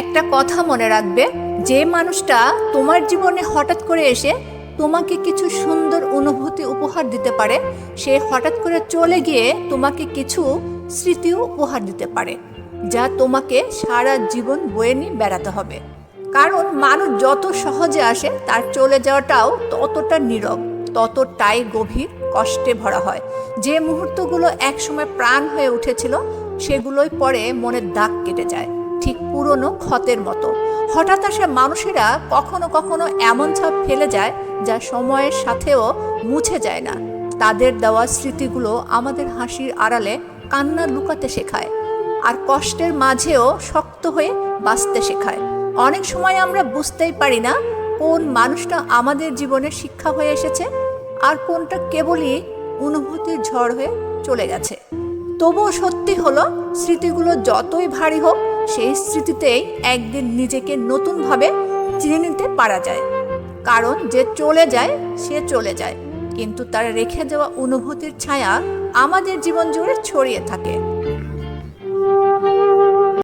একটা কথা মনে রাখবে, যে মানুষটা তোমার জীবনে হঠাৎ করে এসে তোমাকে কিছু সুন্দর অনুভূতি উপহার দিতে পারে, সে হঠাৎ করে চলে গিয়ে তোমাকে কিছু স্মৃতিও উপহার দিতে পারে, যা তোমাকে সারা জীবন বয়ে নিয়ে বেড়াতে হবে। কারণ মানুষ যত সহজে আসে, তার চলে যাওয়াটাও ততটা নীরব, ততটাই গভীর কষ্টে ভরা হয়। যে মুহূর্তগুলো একসময় প্রাণ হয়ে উঠেছিল, সেগুলোই পরে মনের দাগ কেটে যায়, ঠিক পুরনো ক্ষতের মতো। হঠাৎ আসা মানুষেরা কখনো কখনো এমন ছাপ ফেলে যায়, যা সময়ের সাথেও মুছে যায় না। তাদের দেওয়া স্মৃতিগুলো আমাদের হাসির আড়ালে কান্না লুকাতে শেখায়, আর কষ্টের মাঝেও শক্ত হয়ে বাঁচতে শেখায়। অনেক সময় আমরা বুঝতেই পারি না কোন মানুষটা আমাদের জীবনে শিক্ষা হয়ে এসেছে, আর কোনটা কেবলই অনুভূতির ঝড় হয়ে চলে গেছে। তবুও সত্যি হলো, স্মৃতিগুলো যতই ভারী হোক, সেই স্মৃতিতেই একদিন নিজেকে নতুনভাবে চিনে নিতে পারা যায়। কারণ যে চলে যায় সে চলে যায়, কিন্তু তার রেখে যাওয়া অনুভূতির ছায়া আমাদের জীবন জুড়ে ছড়িয়ে থাকে।